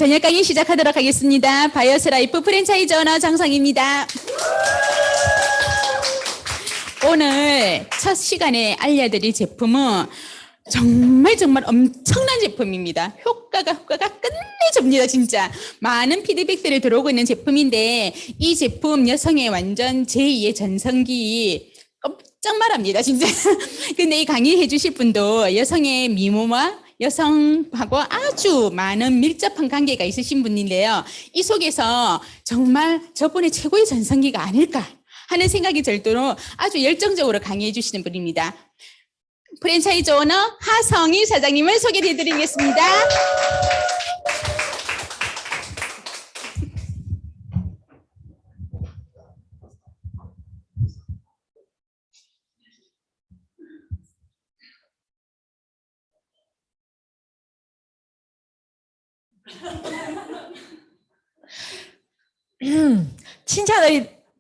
저녁 강의 시작하도록 하겠습니다. 바이오스 라이프 프랜차이즈 오너 장성입니다. 오늘 첫 시간에 알려드릴 제품은 정말 엄청난 제품입니다. 효과가 끝내줍니다. 진짜 많은 피드백들이 들어오고 있는 제품인데, 이 제품 여성의 완전 제2의 전성기 깜짝 말합니다. 진짜. 근데 이 강의 해주실 분도 여성의 미모와 여성하고 아주 많은 밀접한 관계가 있으신 분인데요. 이 속에서 정말 저분의 최고의 전성기가 아닐까 하는 생각이 들도록 아주 열정적으로 강의해 주시는 분입니다. 프랜차이즈 오너 하성희 사장님을 소개해 드리겠습니다.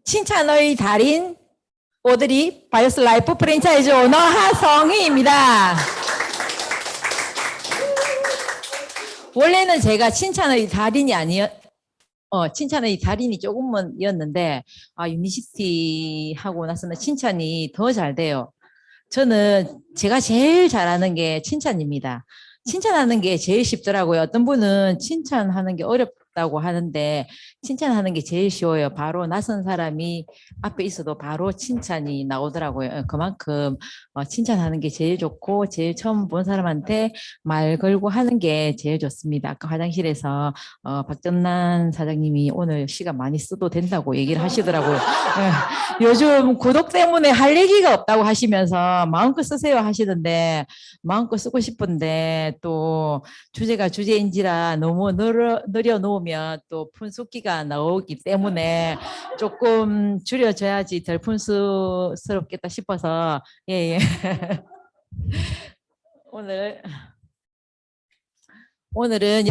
칭찬의 달인 오드리 바이오스 라이프 프랜차이즈 오너 하성희입니다. 원래는 제가 칭찬의 달인이 칭찬의 달인이 조금은이었는데, 유니시티 하고 나서는 칭찬이 더 잘 돼요. 저는 제가 제일 잘하는 게 칭찬입니다. 칭찬하는 게 제일 쉽더라고요. 어떤 분은 칭찬하는 게 어렵다고 하는데 칭찬하는 게 제일 쉬워요. 바로 낯선 사람이 앞에 있어도 바로 칭찬이 나오더라고요. 그만큼 칭찬하는 게 제일 좋고, 제일 처음 본 사람한테 말 걸고 하는 게 제일 좋습니다. 아까 화장실에서 박전난 사장님이 오늘 시간 많이 써도 된다고 얘기를 하시더라고요. 요즘 구독 때문에 할 얘기가 없다고 하시면서 마음껏 쓰세요 하시던데, 마음껏 쓰고 싶은데 또 주제가 주제인지라 너무 늘려 놓으면 또 푼숫기가 나오기 때문에 조금 줄여줘야지 덜 푼수스럽겠다 싶어서 예. 오늘은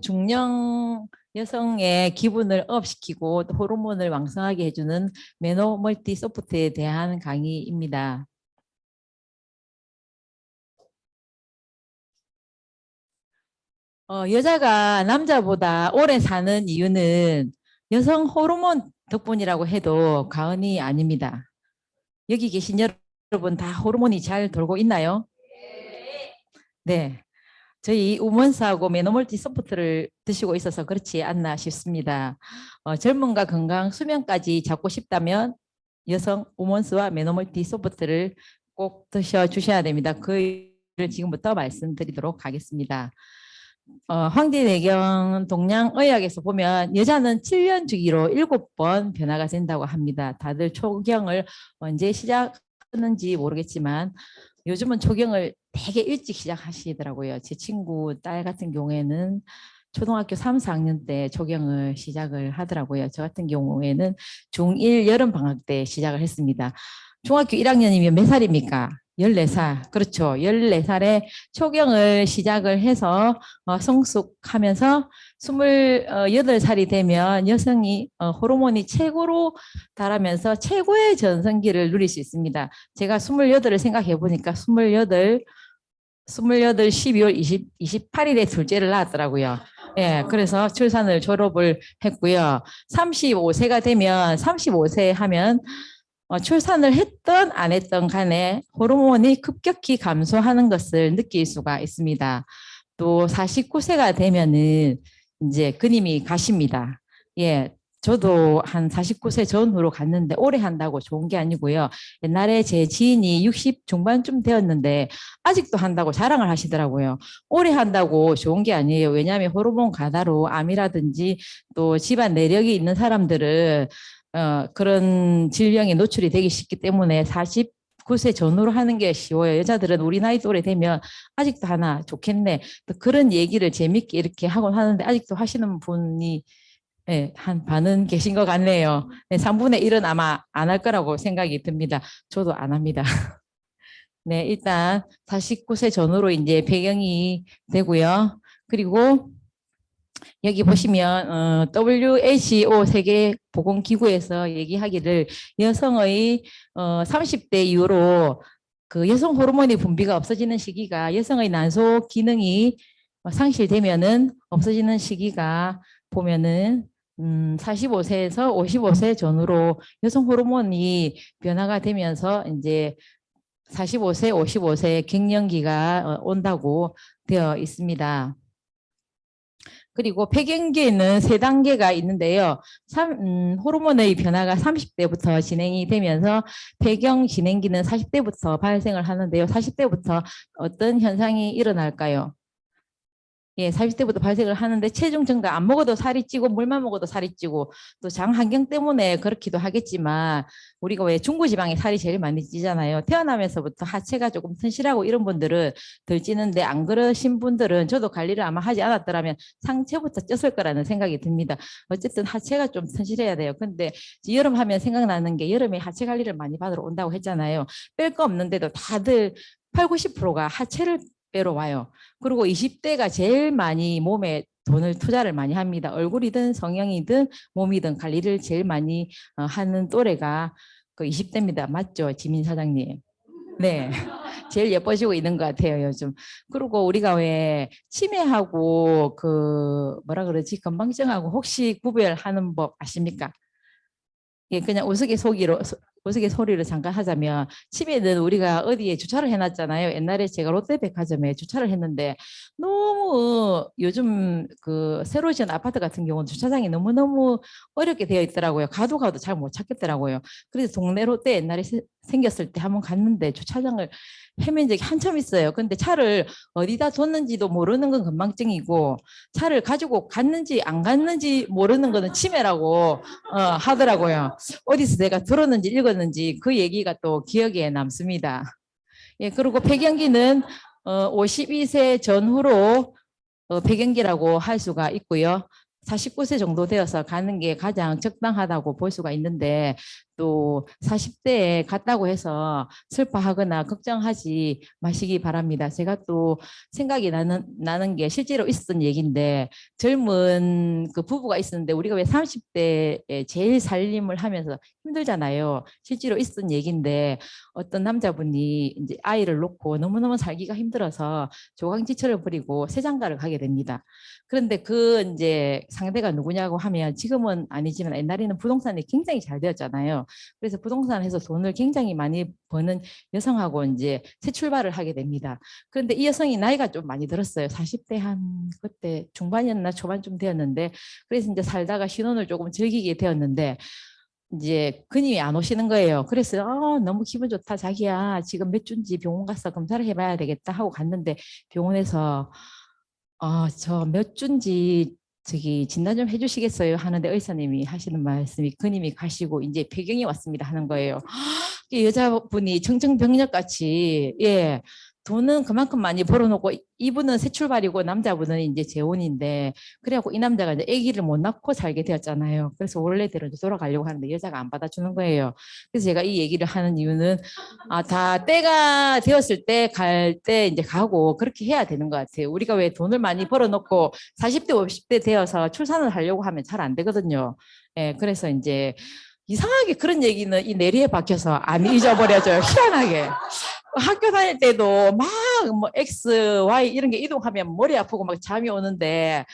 중년 여성의 기분을 업시키고 호르몬을 왕성하게 해주는 메노 멀티 소프트에 대한 강의입니다. 여자가 남자보다 오래 사는 이유는 여성 호르몬 덕분이라고 해도 과언이 아닙니다. 여기 계신 여러분 다 호르몬이 잘 돌고 있나요? 네. 저희 우먼스하고 메노멀티 소프트를 드시고 있어서 그렇지 않나 싶습니다. 젊음과 건강, 수명까지 잡고 싶다면 여성 우먼스와 메노멀티 소프트를 꼭 드셔주셔야 됩니다. 그를 지금부터 말씀드리도록 하겠습니다. 황제내경 동양의학에서 보면 여자는 7년 주기로 7번 변화가 된다고 합니다. 다들 초경을 언제 시작하는지 모르겠지만 요즘은 초경을 되게 일찍 시작하시더라고요. 제 친구 딸 같은 경우에는 초등학교 3, 4학년 때 초경을 시작을 하더라고요. 저 같은 경우에는 중1 여름방학 때 시작을 했습니다. 중학교 1학년이면 몇 살입니까? 14살. 그렇죠. 14살에 초경을 시작을 해서 성숙하면서 28살이 되면 여성이 호르몬이 최고로 달하면서 최고의 전성기를 누릴 수 있습니다. 제가 28을 생각해 보니까 28, 12월 28일에 둘째를 낳았더라고요. 예, 그래서 출산을 졸업을 했고요. 35세가 되면 35세 하면 출산을 했던 안 했던 간에 호르몬이 급격히 감소하는 것을 느낄 수가 있습니다. 또 49세가 되면은 이제 그님이 가십니다. 예, 저도 한 49세 전후로 갔는데 오래 한다고 좋은 게 아니고요. 옛날에 제 지인이 60 중반쯤 되었는데 아직도 한다고 자랑을 하시더라고요. 오래 한다고 좋은 게 아니에요. 왜냐하면 호르몬 과다로 암이라든지 또 집안 내력이 있는 사람들은 그런 질병에 노출이 되기 쉽기 때문에 49세 전후로 하는 게 쉬워요. 여자들은 우리 나이 또래 되면 아직도 하나 좋겠네. 또 그런 얘기를 재밌게 이렇게 하곤 하는데 아직도 하시는 분이 한 반은 계신 것 같네요. 3분의 1은 아마 안 할 거라고 생각이 듭니다. 저도 안 합니다. 네, 일단 49세 전후로 이제 배경이 되고요. 그리고 여기 보시면 WHO 세계보건기구에서 얘기하기를 여성의 30대 이후로 그 여성 호르몬의 분비가 없어지는 시기가 여성의 난소 기능이 상실되면은 없어지는 시기가 보면은 45세에서 55세 전후로 여성 호르몬이 변화가 되면서 이제 45세, 55세 갱년기가 온다고 되어 있습니다. 그리고 폐경기에는 세 단계가 있는데요. 호르몬의 변화가 30대부터 진행이 되면서 폐경 진행기는 40대부터 발생을 하는데요. 40대부터 어떤 현상이 일어날까요? 예, 40대부터 발생을 하는데 체중 증가, 안 먹어도 살이 찌고 물만 먹어도 살이 찌고 또 장 환경 때문에 그렇기도 하겠지만 우리가 왜 중부지방에 살이 제일 많이 찌잖아요. 태어나면서부터 하체가 조금 튼실하고 이런 분들은 덜 찌는데 안 그러신 분들은 저도 관리를 아마 하지 않았더라면 상체부터 쪘을 거라는 생각이 듭니다. 어쨌든 하체가 좀 튼실해야 돼요. 근데 여름 하면 생각나는 게 여름에 하체 관리를 많이 받으러 온다고 했잖아요. 뺄 거 없는데도 다들 8, 90%가 하체를 빼러 와요. 그리고 20대가 제일 많이 몸에 돈을 투자를 많이 합니다. 얼굴이든 성형이든 몸이든 관리를 제일 많이 하는 또래가 그 20대입니다. 맞죠, 지민 사장님? 네, 제일 예뻐지고 있는 것 같아요, 요즘. 그리고 우리가 왜 치매하고 그 뭐라 그러지, 건망증하고 혹시 구별하는 법 아십니까? 예, 그냥 우스갯소리로 잠깐 하자면 치매는 우리가 어디에 주차를 해놨잖아요. 옛날에 제가 롯데백화점에 주차를 했는데 너무 요즘 그 새로 지은 아파트 같은 경우는 주차장이 너무너무 어렵게 되어 있더라고요. 가도 잘 못 찾겠더라고요. 그래서 동네 롯데 옛날에 생겼을 때 한번 갔는데 주차장을 헤맨 적이 한참 있어요. 근데 차를 어디다 뒀는지도 모르는 건 건망증이고 차를 가지고 갔는지 안 갔는지 모르는 거는 치매라고 하더라고요. 어디서 내가 들었는지 읽었는지 그 얘기가 또 기억에 남습니다. 예, 그리고 폐경기는 52세 전후로 폐경기라고 할 수가 있고요. 49세 정도 되어서 가는 게 가장 적당하다고 볼 수가 있는데 또 40대에 갔다고 해서 슬퍼하거나 걱정하지 마시기 바랍니다. 제가 또 생각이 나는 게 실제로 있었던 얘기인데 젊은 그 부부가 있었는데 우리가 왜 30대에 제일 살림을 하면서 힘들잖아요. 실제로 있었던 얘기인데 어떤 남자분이 이제 아이를 놓고 너무너무 살기가 힘들어서 조강지처를 부리고 새장가를 가게 됩니다. 그런데 그 이제 상대가 누구냐고 하면 지금은 아니지만 옛날에는 부동산이 굉장히 잘 되었잖아요. 그래서 부동산에서 돈을 굉장히 많이 버는 여성하고 이제 새 출발을 하게 됩니다. 그런데 이 여성이 나이가 좀 많이 들었어요. 40대 한 그때 중반이었나 초반쯤 되었는데 그래서 이제 살다가 신혼을 조금 즐기게 되었는데 이제 그님이 안 오시는 거예요. 그래서 너무 기분 좋다 자기야. 지금 몇 주인지 병원 가서 검사를 해봐야 되겠다 하고 갔는데 병원에서 저 몇 주인지 저기 진단 좀 해주시겠어요 하는데 의사님이 하시는 말씀이 그님이 가시고 이제 폐경이 왔습니다 하는 거예요. 이 여자분이 청정병력 같이 예 돈은 그만큼 많이 벌어놓고 이분은 새 출발이고 남자분은 이제 재혼인데 그래갖고 이 남자가 이제 아기를 못 낳고 살게 되었잖아요. 그래서 원래대로 돌아가려고 하는데 여자가 안 받아주는 거예요. 그래서 제가 이 얘기를 하는 이유는 다 때가 되었을 때 갈 때 이제 가고 그렇게 해야 되는 것 같아요. 우리가 왜 돈을 많이 벌어놓고 40대 50대 되어서 출산을 하려고 하면 잘 안 되거든요. 예, 그래서 이제 이상하게 그런 얘기는 이 내리에 박혀서 안 잊어버려져요. 희한하게. 학교 다닐 때도 막 뭐 X, Y 이런 게 이동하면 머리 아프고 막 잠이 오는데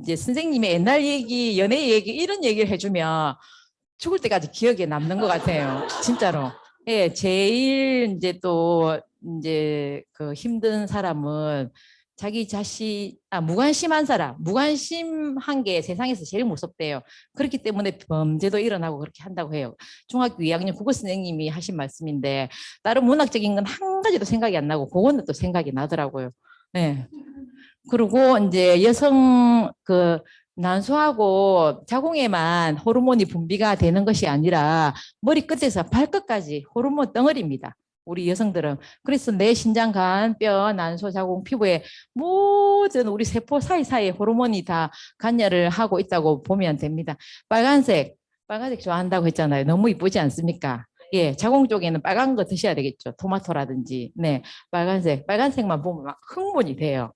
이제 선생님의 옛날 얘기, 연애 얘기 이런 얘기를 해주면 죽을 때까지 기억에 남는 것 같아요. 진짜로. 예, 제일 이제 또 이제 그 힘든 사람은 자기 자신, 무관심한 사람, 무관심한 게 세상에서 제일 무섭대요. 그렇기 때문에 범죄도 일어나고 그렇게 한다고 해요. 중학교 2학년 국어 선생님이 하신 말씀인데 다른 문학적인 건 한 가지도 생각이 안 나고 그거는 또 생각이 나더라고요. 네. 그리고 이제 여성 그 난소하고 자궁에만 호르몬이 분비가 되는 것이 아니라 머리끝에서 발끝까지 호르몬 덩어리입니다. 우리 여성들은. 그래서 내 신장, 간, 뼈, 난소, 자궁, 피부에 모든 우리 세포 사이사이에 호르몬이 다 관여를 하고 있다고 보면 됩니다. 빨간색 좋아한다고 했잖아요. 너무 이쁘지 않습니까? 예, 자궁 쪽에는 빨간 거 드셔야 되겠죠. 토마토라든지. 네, 빨간색만 보면 막 흥분이 돼요.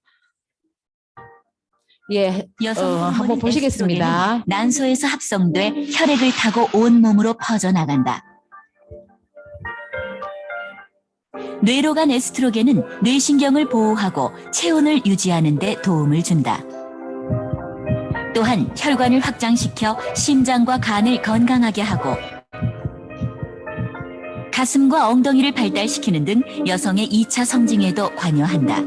예, 여성 한번 호르몬인 보시겠습니다. 에스트로겐은 난소에서 합성돼 혈액을 타고 온 몸으로 퍼져나간다. 뇌로 간 에스트로겐은 뇌신경을 보호하고 체온을 유지하는 데 도움을 준다. 또한 혈관을 확장시켜 심장과 간을 건강하게 하고 가슴과 엉덩이를 발달시키는 등 여성의 2차 성징에도 관여한다.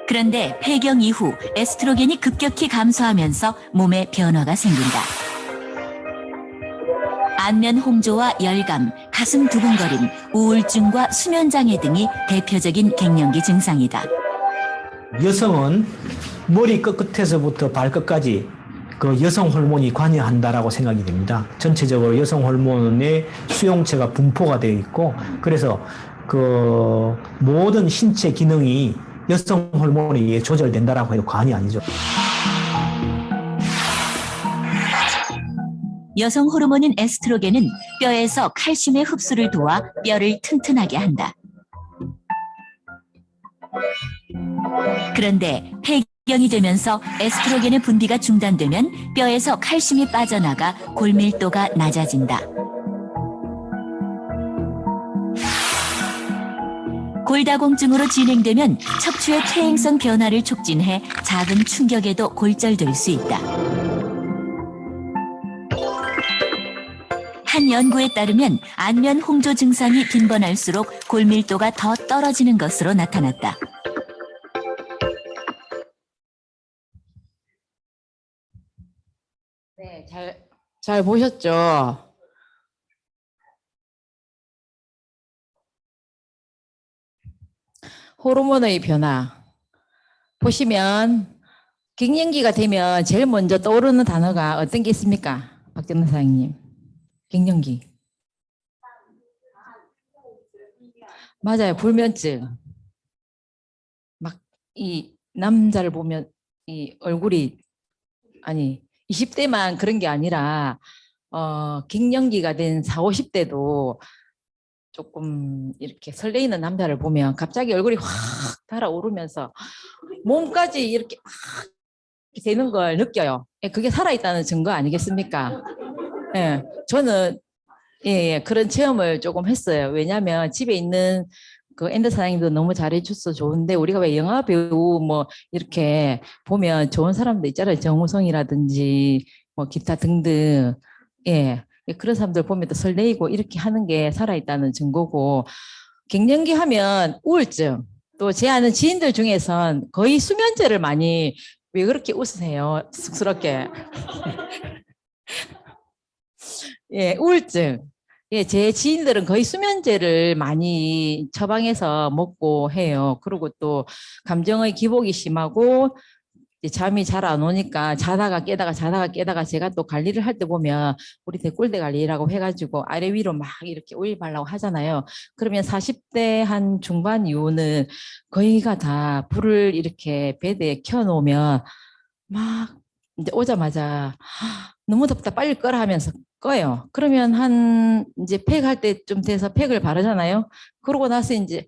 그런데 폐경 이후 에스트로겐이 급격히 감소하면서 몸에 변화가 생긴다. 안면 홍조와 열감, 가슴 두근거림, 우울증과 수면장애 등이 대표적인 갱년기 증상이다. 여성은 머리 끝에서부터 발끝까지 그 여성 호르몬이 관여한다라고 생각이 됩니다. 전체적으로 여성 호르몬의 수용체가 분포가 되어 있고, 그래서 그 모든 신체 기능이 여성 호르몬에 의해 조절된다라고 해도 과언이 아니죠. 여성 호르몬인 에스트로겐은 뼈에서 칼슘의 흡수를 도와 뼈를 튼튼하게 한다. 그런데 폐경이 되면서 에스트로겐의 분비가 중단되면 뼈에서 칼슘이 빠져나가 골밀도가 낮아진다. 골다공증으로 진행되면 척추의 퇴행성 변화를 촉진해 작은 충격에도 골절될 수 있다. 한 연구에 따르면 안면 홍조 증상이 빈번할수록 골밀도가 더 떨어지는 것으로 나타났다. 네, 잘 보셨죠? 호르몬의 변화. 보시면 갱년기가 되면 제일 먼저 떠오르는 단어가 어떤 게 있습니까? 박경란 사장님. 갱년기. 맞아요. 불면증. 막 이 남자를 보면 이 얼굴이 아니 20대만 그런 게 아니라 갱년기가 된 40, 50대도 조금 이렇게 설레이는 남자를 보면 갑자기 얼굴이 확 달아오르면서 몸까지 이렇게 막 되는 걸 느껴요. 그게 살아있다는 증거 아니겠습니까? 예, 저는 그런 체험을 조금 했어요. 왜냐하면 집에 있는 그 앤더 사장님도 너무 잘해줘서 좋은데 우리가 왜 영화 배우 뭐 이렇게 보면 좋은 사람도 있잖아요. 정우성이라든지 뭐 기타 등등. 예. 그런 사람들 보면 또 설레이고 이렇게 하는 게 살아있다는 증거고, 갱년기 하면 우울증, 또 제 아는 지인들 중에선 거의 수면제를 많이, 왜 그렇게 웃으세요? 쑥스럽게. 예, 우울증. 예, 제 지인들은 거의 수면제를 많이 처방해서 먹고 해요. 그리고 또 감정의 기복이 심하고 이제 잠이 잘 안 오니까 자다가 깨다가 제가 또 관리를 할 때 보면 우리 대꿀대 관리라고 해가지고 아래 위로 막 이렇게 오일 바르고 하잖아요. 그러면 40대 한 중반 이후는 거의가 다 불을 이렇게 베드에 켜놓으면 막 이제 오자마자 너무 덥다 빨리 꺼라 하면서 꺼요. 그러면 한 이제 팩 할 때 좀 돼서 팩을 바르잖아요. 그러고 나서 이제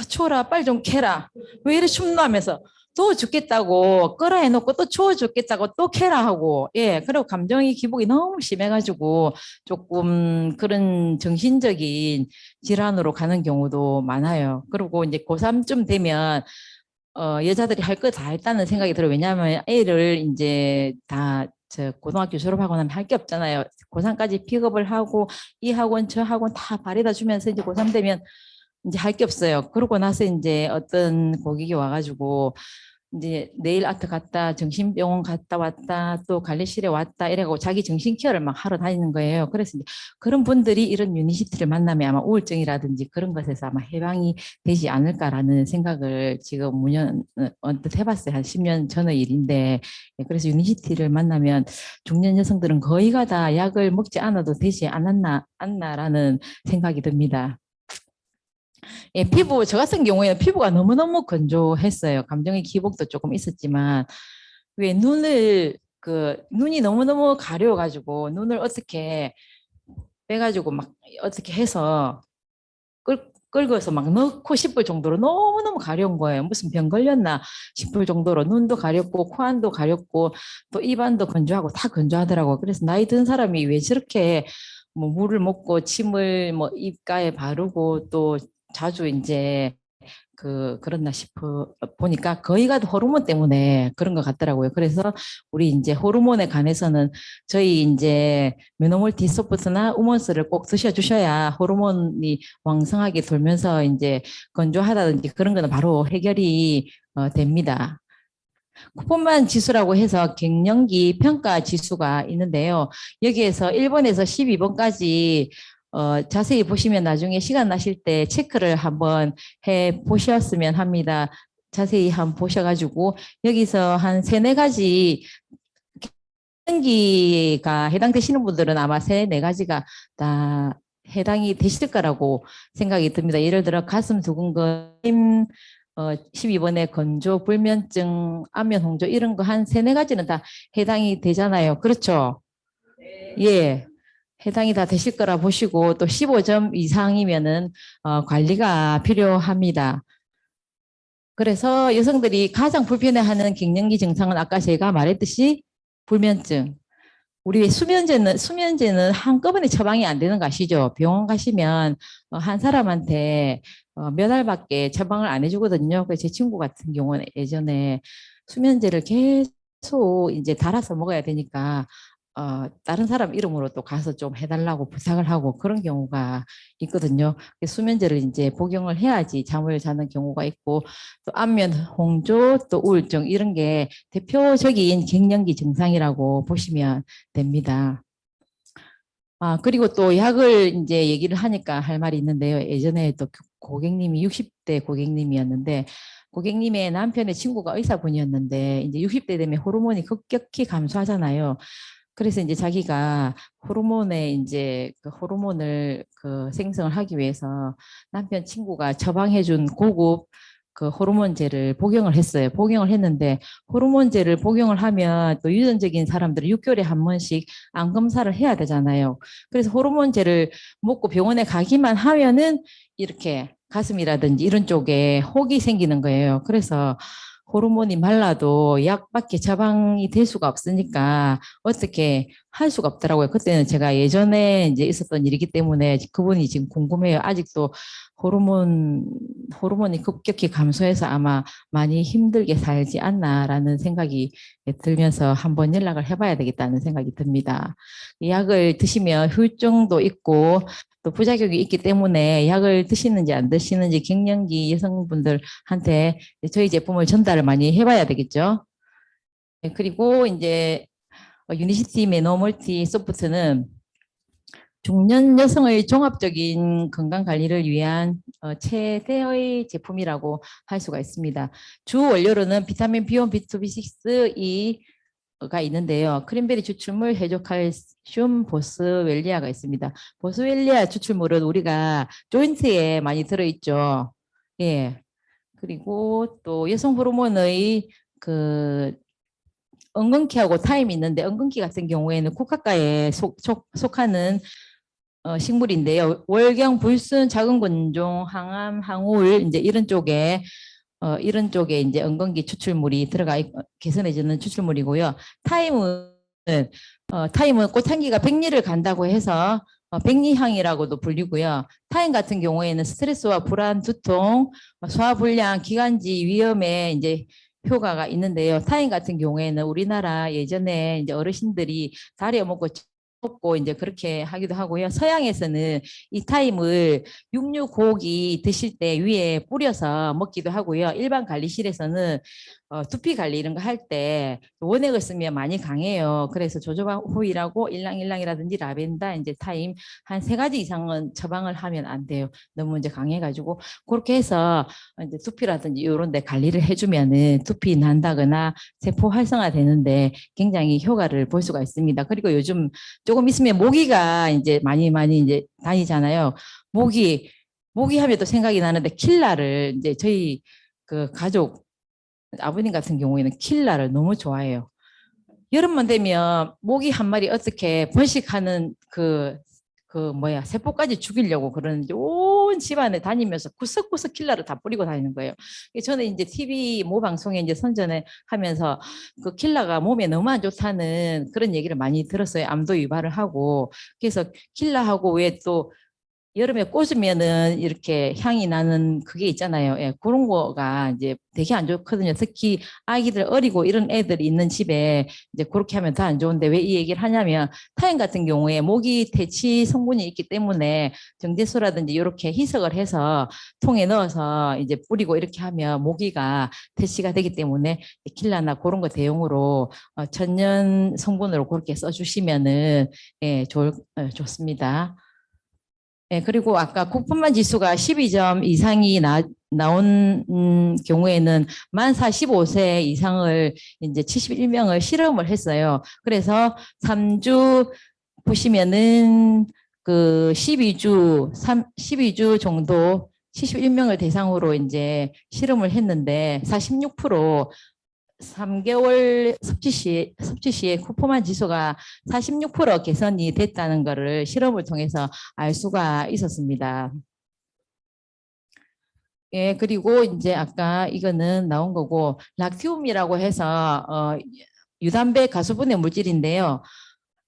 추워라 빨리 좀 캐라 왜 이래 춥노 하면서 더워 죽겠다고 꺼라 해놓고 또 추워 죽겠다고 또 캐라 하고, 예, 그리고 감정의 기복이 너무 심해가지고 조금 그런 정신적인 질환으로 가는 경우도 많아요. 그리고 이제 고3쯤 되면 여자들이 할 거 다 했다는 생각이 들어요. 왜냐하면 애를 이제 다 고등학교 졸업하고 나면 할 게 없잖아요. 고3까지 픽업을 하고 이 학원 저 학원 다 바래다 주면서 이제 고3 되면 이제 할 게 없어요. 그러고 나서 이제 어떤 고객이 와가지고 이제 네일 아트 갔다 정신병원 갔다 왔다 또 관리실에 왔다 이래고 자기 정신 케어를 막 하러 다니는 거예요. 그래서 이제 그런 분들이 이런 유니시티를 만나면 아마 우울증이라든지 그런 것에서 아마 해방이 되지 않을까라는 생각을 지금 5년 언뜻 해봤어요. 한 10년 전의 일인데, 그래서 유니시티를 만나면 중년 여성들은 거의가 다 약을 먹지 않아도 되지 않나라는 생각이 듭니다. 예, 피부, 저 같은 경우에는 피부가 너무너무 건조했어요. 감정의 기복도 조금 있었지만, 왜 눈이 너무너무 가려워가지고, 눈을 어떻게 빼가지고 막 어떻게 해서 긁어서 막 넣고 싶을 정도로 너무너무 가려운 거예요. 무슨 병 걸렸나 싶을 정도로 눈도 가렵고, 코 안도 가렵고, 또 입안도 건조하고 다 건조하더라고. 그래서 나이 든 사람이 왜 저렇게 뭐 물을 먹고 침을 뭐 입가에 바르고 또 자주 이제 그렇나 싶어 보니까 거의가 호르몬 때문에 그런 것 같더라고요. 그래서 우리 이제 호르몬에 관해서는 저희 이제 메노몰티 소프트나 우먼스를 꼭 드셔주셔야 호르몬이 왕성하게 돌면서 이제 건조하다든지 그런 거는 바로 해결이 됩니다. 쿠폰만 지수라고 해서 갱년기 평가 지수가 있는데요. 여기에서 1번에서 12번까지 자세히 보시면 나중에 시간 나실 때 체크를 한번 해 보셨으면 합니다. 자세히 한번 보셔가지고 여기서 한 세네 가지 갱년기가 해당되시는 분들은 아마 세네 가지가 다 해당이 되실 거라고 생각이 듭니다. 예를 들어 가슴 두근거림, 12번에 건조, 불면증, 안면 홍조 이런 거 한 세네 가지는 다 해당이 되잖아요. 그렇죠? 예. 해당이 다 되실 거라 보시고 또 15점 이상이면은 관리가 필요합니다. 그래서 여성들이 가장 불편해하는 갱년기 증상은 아까 제가 말했듯이 불면증. 우리 수면제는 한꺼번에 처방이 안 되는 거 아시죠? 병원 가시면 한 사람한테 몇 알밖에 처방을 안 해주거든요. 그래서 제 친구 같은 경우는 예전에 수면제를 계속 이제 달아서 먹어야 되니까 다른 사람 이름으로 또 가서 좀 해달라고 부탁을 하고 그런 경우가 있거든요. 수면제를 이제 복용을 해야지 잠을 자는 경우가 있고 또 안면 홍조 또 우울증 이런 게 대표적인 갱년기 증상이라고 보시면 됩니다. 그리고 또 약을 이제 얘기를 하니까 할 말이 있는데요. 예전에 또 고객님이 60대 고객님이었는데 고객님의 남편의 친구가 의사분이었는데 이제 60대 되면 호르몬이 급격히 감소하잖아요. 그래서 이제 자기가 호르몬을 생성을 하기 위해서 남편 친구가 처방해준 고급 그 호르몬제를 복용을 했어요. 복용을 했는데 호르몬제를 복용을 하면 또 유전적인 사람들은 6개월에 한 번씩 암 검사를 해야 되잖아요. 그래서 호르몬제를 먹고 병원에 가기만 하면은 이렇게 가슴이라든지 이런 쪽에 혹이 생기는 거예요. 그래서 호르몬이 말라도 약밖에 처방이 될 수가 없으니까 어떻게 할 수가 없더라고요. 그때는 제가 예전에 이제 있었던 일이기 때문에 그분이 지금 궁금해요. 아직도 호르몬이 급격히 감소해서 아마 많이 힘들게 살지 않나라는 생각이 들면서 한번 연락을 해봐야 되겠다는 생각이 듭니다. 이 약을 드시면 후유증도 있고 또 부작용이 있기 때문에 약을 드시는지 안 드시는지 갱년기 여성분들한테 저희 제품을 전달을 많이 해봐야 되겠죠. 그리고 이제 유니시티 메노멀티 소프트는 중년 여성의 종합적인 건강 관리를 위한 최대의 제품이라고 할 수가 있습니다. 주 원료로는 비타민 B1, B2, B6, E가 있는데요. 크림베리 추출물, 해조칼슘, 보스웰리아가 있습니다. 보스웰리아 추출물은 우리가 조인트에 많이 들어있죠. 예. 그리고 또 여성 호르몬의 엉겅퀴하고 타임이 있는데 엉겅퀴 같은 경우에는 국화과에 속하는 식물인데요. 월경, 불순, 작은 권종, 항암, 항우울 이제 이런 쪽에 이제 엉겅퀴 추출물이 들어가 개선해주는 추출물이고요. 타임은 꽃향기가 백리를 간다고 해서 백리향이라고도 불리고요. 타임 같은 경우에는 스트레스와 불안, 두통, 소화불량, 기관지 위험에 이제 효과가 있는데요. 타임 같은 경우에는 우리나라 예전에 이제 어르신들이 다리 먹고 이제 그렇게 하기도 하고요. 서양에서는 이 타임을 육류고기 드실 때 위에 뿌려서 먹기도 하고요. 일반 관리실에서는 두피 관리 이런 거 할 때 원액을 쓰면 많이 강해요. 그래서 조조바 호일하고 일랑일랑이라든지 라벤더 이제 타임 한 3가지 이상은 처방을 하면 안 돼요. 너무 이제 강해가지고 그렇게 해서 이제 두피라든지 이런 데 관리를 해주면은 두피 난다거나 세포 활성화 되는데 굉장히 효과를 볼 수가 있습니다. 그리고 요즘 조금 있으면 모기가 이제 많이 이제 다니잖아요. 모기 하면 또 생각이 나는데 킬라를 이제 저희 그 가족 아버님 같은 경우에는 킬라를 너무 좋아해요. 여름만 되면 모기 한 마리 어떻게 번식하는 세포까지 죽이려고 그러는지 온 온 집안에 다니면서 구석구석 킬러를 다 뿌리고 다니는 거예요. 저는 이제 TV 모 방송에 이제 선전을 하면서 그 킬러가 몸에 너무 안 좋다는 그런 얘기를 많이 들었어요. 암도 유발을 하고. 그래서 킬러하고 왜 또 여름에 꽂으면은 이렇게 향이 나는 그게 있잖아요. 예, 그런 거가 이제 되게 안 좋거든요. 특히 아기들 어리고 이런 애들이 있는 집에 이제 그렇게 하면 더 안 좋은데 왜 이 얘기를 하냐면 타인 같은 경우에 모기 퇴치 성분이 있기 때문에 정제수라든지 이렇게 희석을 해서 통에 넣어서 이제 뿌리고 이렇게 하면 모기가 퇴치가 되기 때문에 킬라나 그런 거 대용으로 천연 성분으로 그렇게 써주시면은 예, 좋습니다. 네, 그리고 아까 국분만 지수가 12점 이상이 나온 경우에는 만 45세 이상을 이제 71명을 실험을 했어요. 그래서 3주 보시면은 그 12주 정도 71명을 대상으로 이제 실험을 했는데 46% 3개월 섭취 시에 쿠포만 지수가 46% 개선이 됐다는 것을 실험을 통해서 알 수가 있었습니다. 예, 그리고 이제 아까 이거는 나온 거고 락티움이라고 해서 유담배 가수분해 물질인데요.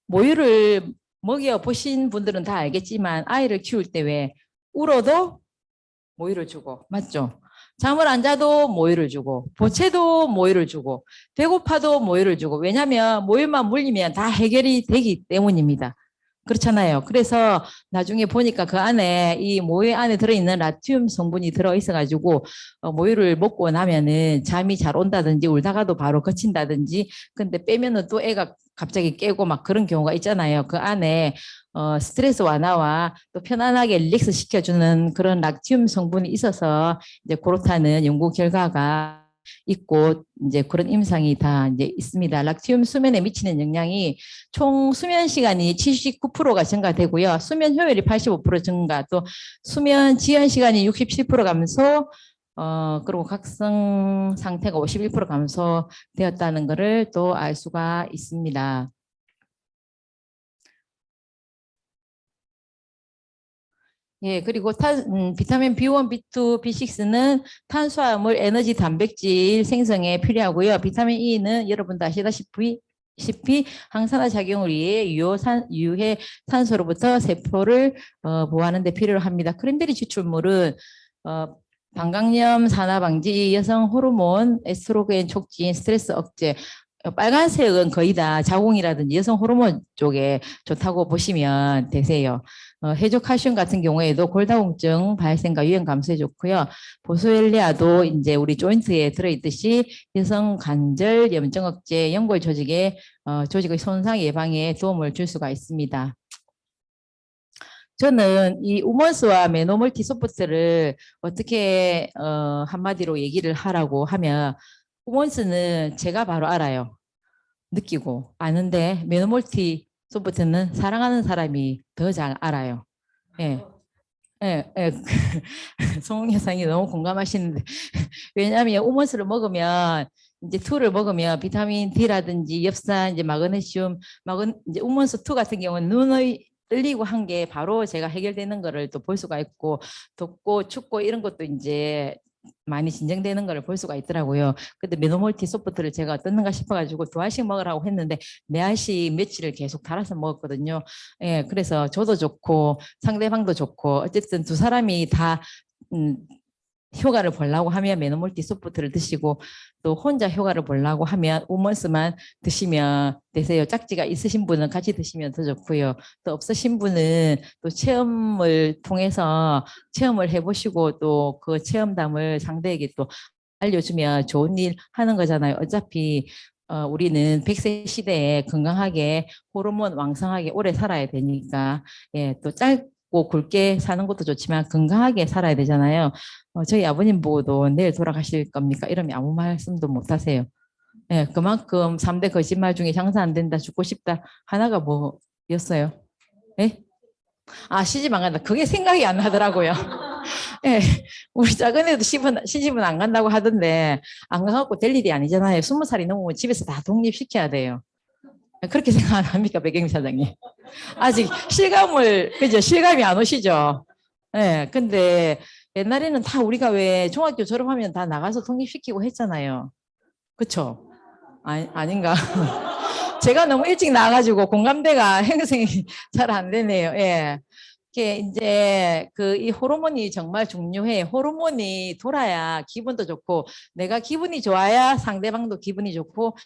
모유를 먹여 보신 분들은 다 알겠지만 아이를 키울 때 왜 울어도 모유를 주고 맞죠? 잠을 안 자도 모유를 주고 보채도 모유를 주고 배고파도 모유를 주고 왜냐하면 모유만 물리면 다 해결이 되기 때문입니다. 그렇잖아요. 그래서 나중에 보니까 그 안에 이 모유 안에 들어있는 라튬 성분이 들어있어가지고 모유를 먹고 나면은 잠이 잘 온다든지 울다가도 바로 그친다든지 근데 빼면은 또 애가 갑자기 깨고 막 그런 경우가 있잖아요. 그 안에 스트레스 완화와 또 편안하게 릴렉스 시켜주는 그런 락튬 성분이 있어서 이제 그렇다는 연구 결과가 있고 이제 그런 임상이 다 이제 있습니다. 락티움 수면에 미치는 영향이 총 수면 시간이 79%가 증가되고요. 수면 효율이 85% 증가, 또 수면 지연 시간이 67% 감소, 그리고 각성 상태가 51% 감소되었다는 것을 또 알 수가 있습니다. 예, 그리고 비타민 B1, B2, B6는 탄수화물, 에너지, 단백질 생성에 필요하고요. 비타민 E는 여러분도 아시다시피 항산화 작용을 위해 유해 산소로부터 세포를 보호하는 데 필요로 합니다. 크랜베리 추출물은 방광염 산화 방지, 여성 호르몬, 에스트로겐 촉진, 스트레스 억제, 빨간색은 거의 다 자궁이라든지 여성 호르몬 쪽에 좋다고 보시면 되세요. 해조 칼슘 같은 경우에도 골다공증 발생과 유행 감소에 좋고요. 보스웰리아도 이제 우리 조인트에 들어있듯이 여성 관절 염증 억제, 연골 조직의 손상 예방에 도움을 줄 수가 있습니다. 저는 이 우먼스와 메노멀티 소프트를 어떻게 한마디로 얘기를 하라고 하면 우먼스는 제가 바로 알아요. 느끼고 아는데 메노멀티 소프트는 사랑하는 사람이 더 잘 알아요. 예. 예, 예. 송 여사님이 너무 공감하시는데 왜냐하면 우먼스를 먹으면 이제 2를 먹으면 비타민 D라든지 엽산, 이제 마그네슘, 이제 우먼스 2 같은 경우는 눈의 떨리고 한 게 바로 제가 해결되는 거를 또 볼 수가 있고 덥고 춥고 이런 것도 이제 많이 진정되는 걸 볼 수가 있더라고요. 근데 메노멀티 소프트를 제가 떴는가 싶어가지고 2알씩 먹으라고 했는데 4알씩 며칠을 계속 달아서 먹었거든요. 예, 그래서 저도 좋고 상대방도 좋고 어쨌든 두 사람이 다 효과를 보려고 하면 메노멀티 소프트를 드시고 또 혼자 효과를 보려고 하면 우먼스만 드시면 되세요. 짝지가 있으신 분은 같이 드시면 더 좋고요. 또 없으신 분은 또 체험을 통해서 체험을 해보시고 또 그 체험담을 상대에게 또 알려주면 좋은 일 하는 거잖아요. 어차피 우리는 100세 시대에 건강하게 호르몬 왕성하게 오래 살아야 되니까 예, 또 짧고 굵게 사는 것도 좋지만 건강하게 살아야 되잖아요. 저희 아버님 보고도 내일 돌아가실 겁니까? 이러면 아무 말씀도 못 하세요. 예, 그만큼 3대 거짓말 중에 장사 안 된다, 죽고 싶다. 하나가 뭐였어요? 예? 아, 시집 안 간다. 그게 생각이 안 나더라고요. 예, 우리 작은 애도 시집은 안 간다고 하던데 안 가갖고 될 일이 아니잖아요. 20살이 넘으면 집에서 다 독립시켜야 돼요. 그렇게 생각 안 합니까, 백경미 사장님? 아직 실감이 안 오시죠? 예, 근데 옛날에는 다 우리가 왜 중학교 졸업하면 다 나가서 독립시키고 했잖아요. 그쵸? 아닌가? 제가 너무 일찍 나가지고 공감대가 형성이 잘 안 되네요. 예. 이게 이제 이 호르몬이 정말 중요해. 호르몬이 돌아야 기분도 좋고, 내가 기분이 좋아야 상대방도 기분이 좋고,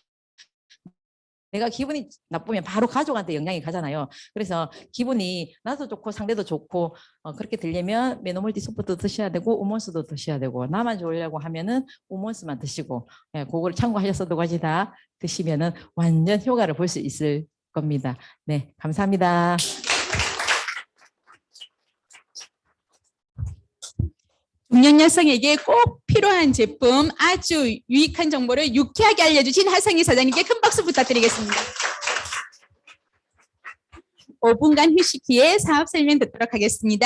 내가 기분이 나쁘면 바로 가족한테 영향이 가잖아요. 그래서 기분이 나도 좋고 상대도 좋고 그렇게 되려면 메노몰디소프도 드셔야 되고 우몬스도 드셔야 되고, 나만 좋으려고 하면은 우몬스만 드시고, 예, 그걸 참고하셔서 두 가지 다 드시면은 완전 효과를 볼 수 있을 겁니다. 네, 감사합니다. 중년 여성에게 꼭 필요한 제품, 아주 유익한 정보를 유쾌하게 알려주신 하성희 사장님께 큰 박수 부탁드리겠습니다. 5분간 휴식 후에 사업 설명 듣도록 하겠습니다.